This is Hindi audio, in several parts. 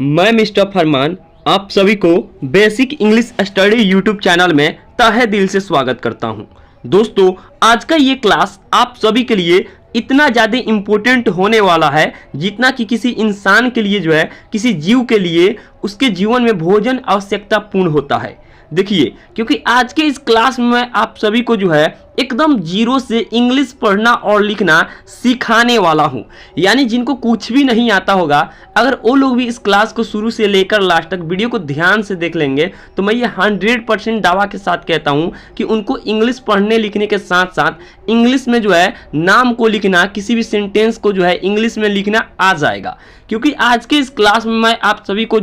मैं मिस्टर फरमान आप सभी को basic English study YouTube channel में तहे दिल से स्वागत करता हूं। दोस्तों, आज का ये क्लास आप सभी के लिए इतना ज़्यादा इम्पोर्टेंट होने वाला है जितना कि किसी इंसान के लिए किसी जीव के लिए उसके जीवन में भोजन आवश्यकता पूर्ण होता है। देखिए, क्योंकि आज के इस क्लास में आप सभी को एकदम जीरो से इंग्लिश पढ़ना और लिखना सिखाने वाला हूं। यानी जिनको कुछ भी नहीं आता होगा, अगर वो लोग भी इस क्लास को शुरू से लेकर लास्ट तक वीडियो को ध्यान से देख लेंगे तो मैं ये 100% दावा के साथ कहता हूं कि उनको इंग्लिश पढ़ने लिखने के साथ साथ इंग्लिश में नाम को लिखना, किसी भी सेंटेंस को इंग्लिश में लिखना आ जाएगा। क्योंकि आज के इस क्लास में मैं आप सभी को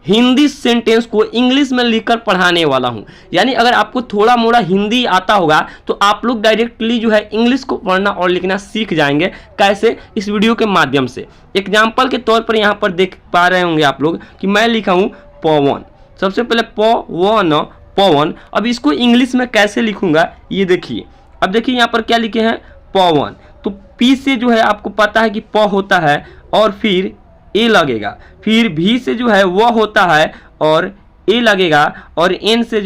हिंदी सेंटेंस को इंग्लिश में लिखकर पढ़ाने वाला हूं। यानी अगर आपको थोड़ा मोड़ा हिंदी आता होगा तो आप लोग डायरेक्टली इंग्लिश को पढ़ना और लिखना सीख जाएंगे। कैसे? इस वीडियो के माध्यम से। एग्जाम्पल के तौर पर यहां पर देख पा रहे होंगे आप लोग कि मैं लिखा हूं पवन। सबसे पहले पवन। अब इसको इंग्लिश में कैसे लिखूंगा ये देखिए। अब देखिए यहाँ पर क्या लिखे हैं, पवन। तो पी से आपको पता है कि प होता है और फिर ए लगेगा, फिर भी से वह होता है और ए लगेगा, और एन से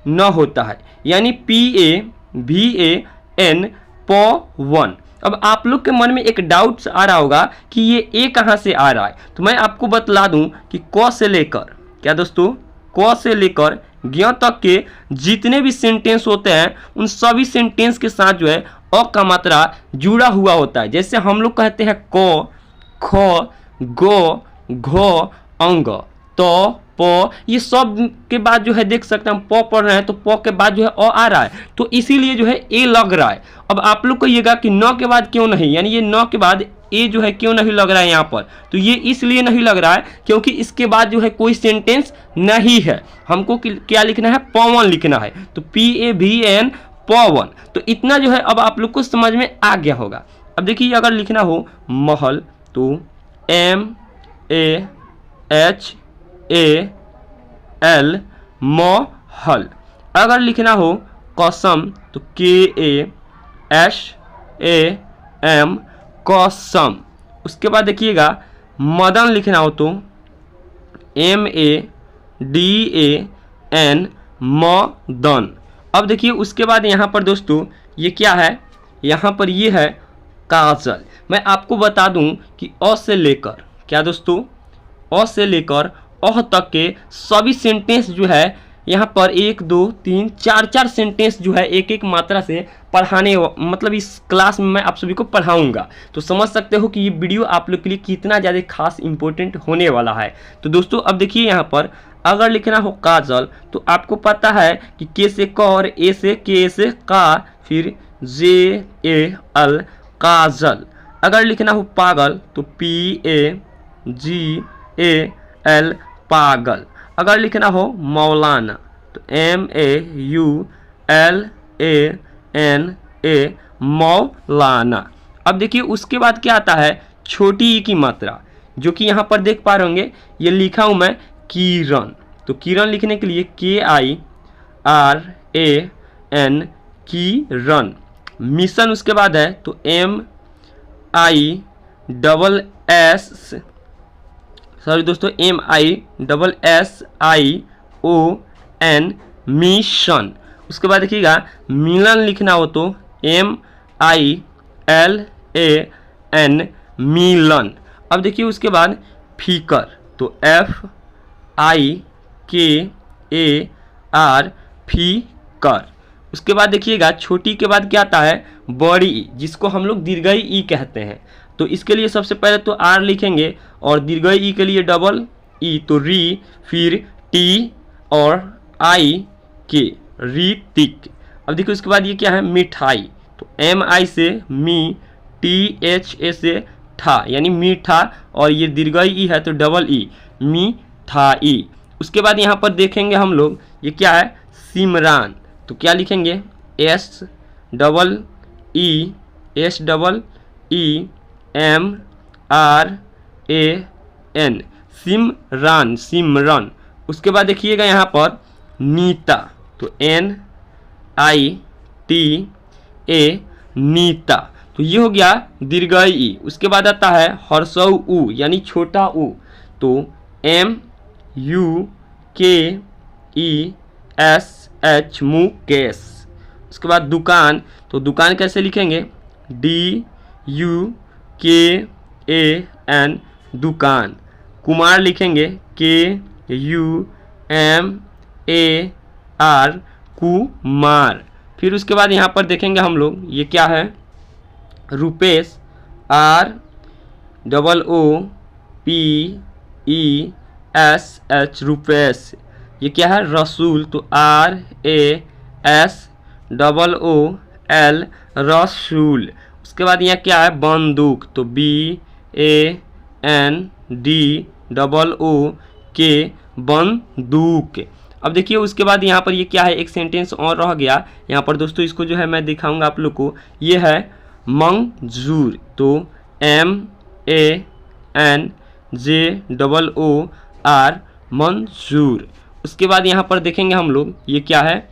न होता है, यानी PAVAN पवन। अब आप लोग के मन में एक डाउट आ रहा होगा कि ये ए कहाँ से आ रहा है। तो मैं आपको बतला दूं कि क से लेकर, क्या दोस्तों, क से लेकर ज्ञ तक के जितने भी सेंटेंस होते हैं उन सभी सेंटेंस के साथ अ का मात्रा जुड़ा हुआ होता है। जैसे हम लोग कहते हैं क, ख, गो, घो, अंग, तो, प, ये सब के बाद देख सकते हैं हम प पढ़ रहे हैं तो प के बाद अ आ रहा है, तो इसीलिए ए लग रहा है। अब आप लोग कहिएगा कि न के बाद क्यों नहीं, यानी ये न के बाद ए क्यों नहीं लग रहा है यहाँ पर। तो ये इसलिए नहीं लग रहा है क्योंकि इसके बाद कोई सेंटेंस नहीं है। हमको क्या लिखना है, पवन लिखना है। तो PAVN पवन। तो इतना अब आप लोग को समझ में आ गया होगा। अब देखिए, अगर लिखना हो महल तो MAHAL महल। अगर लिखना हो कसम तो KASAM कसम। उसके बाद देखिएगा मदन लिखना हो तो MADAN मदन। अब देखिए उसके बाद यहाँ पर दोस्तों ये क्या है, यहाँ पर ये है काजल। मैं आपको बता दूं कि अ से लेकर, क्या दोस्तों, अ से लेकर अह तक के सभी सेंटेंस यहाँ पर 1 2 3 4 सेंटेंस एक एक मात्रा से पढ़ाने, मतलब इस क्लास में मैं आप सभी को पढ़ाऊंगा। तो समझ सकते हो कि ये वीडियो आप लोग के लिए कितना ज़्यादा खास इंपॉर्टेंट होने वाला है। तो दोस्तों अब देखिए, यहाँ पर अगर लिखना हो काजल तो आपको पता है कि के से क और ए से के से का, फिर JAL काजल। अगर लिखना हो पागल तो PAGAL पागल। अगर लिखना हो मौलाना तो MAULANA मौलाना। अब देखिए उसके बाद क्या आता है, छोटी ई की मात्रा, जो कि यहाँ पर देख पा रहे होंगे। ये लिखा हूँ मैं किरण। तो किरण लिखने के लिए KIRAN किरण। मिशन उसके बाद है तो MISSION मिशन। उसके बाद देखिएगा मिलन लिखना हो तो MILAN मिलन। अब देखिए उसके बाद फीकर तो FIKAR फीकर। उसके बाद देखिएगा छोटी के बाद क्या आता है, बड़ी ई, जिसको हम लोग दीर्घई ई कहते हैं। तो इसके लिए सबसे पहले तो R लिखेंगे और दीर्घई ई के लिए डबल ई तो री, फिर T और IK रीतिक। अब देखिए उसके बाद ये क्या है, मिठाई। तो MI से मी, THA से ठा, यानी मीठा, और ये दीर्घई ई है तो डबल ई मिठाई। उसके बाद यहाँ पर देखेंगे हम लोग ये क्या है, सिमरान। तो क्या लिखेंगे SEEMRAN सिमरान, सिमरन। उसके बाद देखिएगा यहाँ पर नीता तो NITA नीता। तो ये हो गया दीर्घई ई। उसके बाद आता है हर्षऊ उ, यानी छोटा उ, तो MUKESH मुकेश। उसके बाद दुकान, तो दुकान कैसे लिखेंगे? DUKAN दुकान। कुमार लिखेंगे KUMAR कुमार। फिर उसके बाद यहाँ पर देखेंगे हम लोग, ये क्या है? रुपेश ROOPESH रुपेश। ये क्या है? रसूल, तो RASOOL रसूल। उसके बाद यहाँ क्या है? बंदूक, तो BANDOOK बंदूक। अब देखिए उसके बाद यहाँ पर ये क्या है? एक सेंटेंस और रह गया यहाँ पर दोस्तों, इसको जो है मैं दिखाऊंगा आप लोग को। ये है मंजूर, तो MANJOOR मंजूर। उसके बाद यहाँ पर देखेंगे हम लोग, ये क्या है?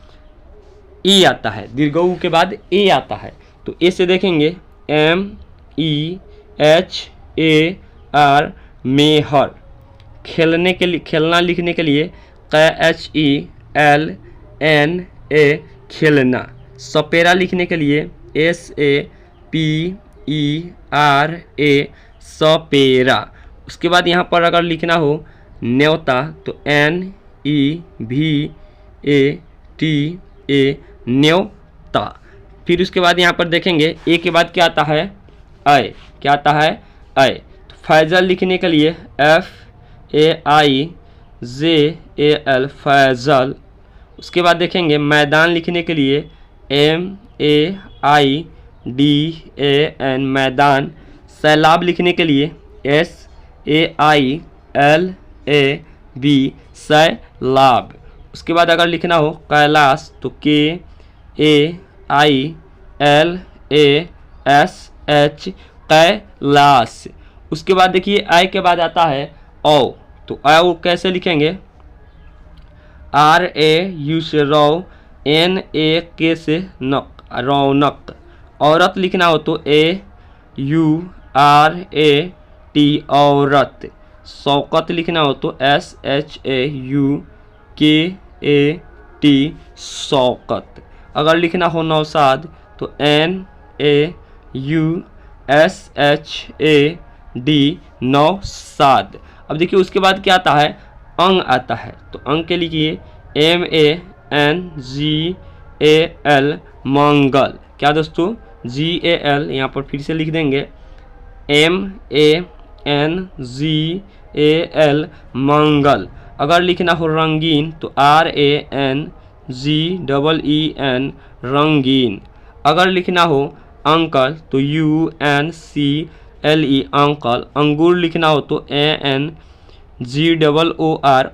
ए आता है, दीर्घ ऊ के बाद ए आता है, तो ए से देखेंगे MEHAR मेहर। खेलने के लिए, खेलना लिखने के लिए KHELNA खेलना। सपेरा लिखने के लिए SAPERA सपेरा। उसके बाद यहाँ पर अगर लिखना हो न्योता, तो NEVATA न्योता। फिर उसके बाद यहाँ पर देखेंगे ए के बाद क्या आता है? अय। क्या आता है? अय। तो फैजल लिखने के लिए FAIZAL फैजल। उसके बाद देखेंगे मैदान लिखने के लिए MAIDAN मैदान। सैलाब लिखने के लिए SAILAB सैलाब। उसके बाद अगर लिखना हो कैलाश, तो KAILASH कैलाश। उसके बाद देखिए आई के बाद आता है औ, तो औ कैसे लिखेंगे? RAU से रौ, NAK से नक, रौनक। औरत लिखना हो तो AURAT औरत। शौकत लिखना हो तो SHAUKAT शौकत। अगर लिखना हो नौशाद तो NAUSHAD नौशाद। अब देखिए उसके बाद क्या आता है? अंग आता है, तो अंग के लिखिए MANGAL मंगल। क्या दोस्तों? GAL यहाँ पर फिर से लिख देंगे MANGAL मंगल। अगर लिखना हो रंगीन तो RANGEEN रंगीन। अगर लिखना हो अंकल तो UNCLE अंकल। अंगूर लिखना हो तो ANGOOR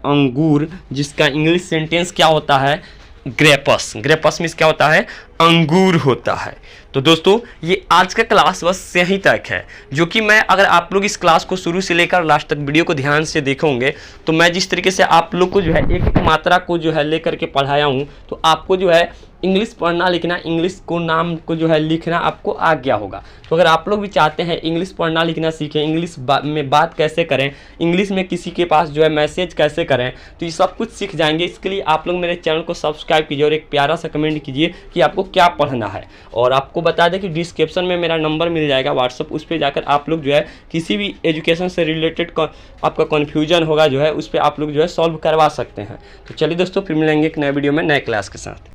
अंगूर, जिसका इंग्लिश सेंटेंस क्या होता है? ग्रेपस। ग्रेपस मीन्स क्या होता है? अंगूर होता है। तो दोस्तों ये आज का क्लास बस यहीं तक है, जो कि मैं, अगर आप लोग इस क्लास को शुरू से लेकर लास्ट तक वीडियो को ध्यान से देखोगे तो मैं जिस तरीके से आप लोग को जो है एक एक मात्रा को जो है लेकर के पढ़ाया हूँ, तो आपको जो है इंग्लिश पढ़ना लिखना, इंग्लिश को नाम को जो है लिखना आपको आ गया होगा। तो अगर आप लोग भी चाहते हैं इंग्लिश पढ़ना लिखना सीखें, इंग्लिश में बात कैसे करें, इंग्लिश में किसी के पास जो है मैसेज कैसे करें, तो ये सब कुछ सीख जाएंगे। इसके लिए आप लोग मेरे चैनल को सब्सक्राइब कीजिए और एक प्यारा सा कमेंट कीजिए कि आपको क्या पढ़ना है। और आपको बता दें कि डिस्क्रिप्शन में मेरा नंबर मिल जाएगा व्हाट्सअप, उस पर जाकर आप लोग जो है किसी भी एजुकेशन से रिलेटेड आपका कन्फ्यूजन होगा जो है उस पर आप लोग जो है सॉल्व करवा सकते हैं। तो चलिए दोस्तों फिर मिलेंगे एक नए वीडियो में नए क्लास के साथ।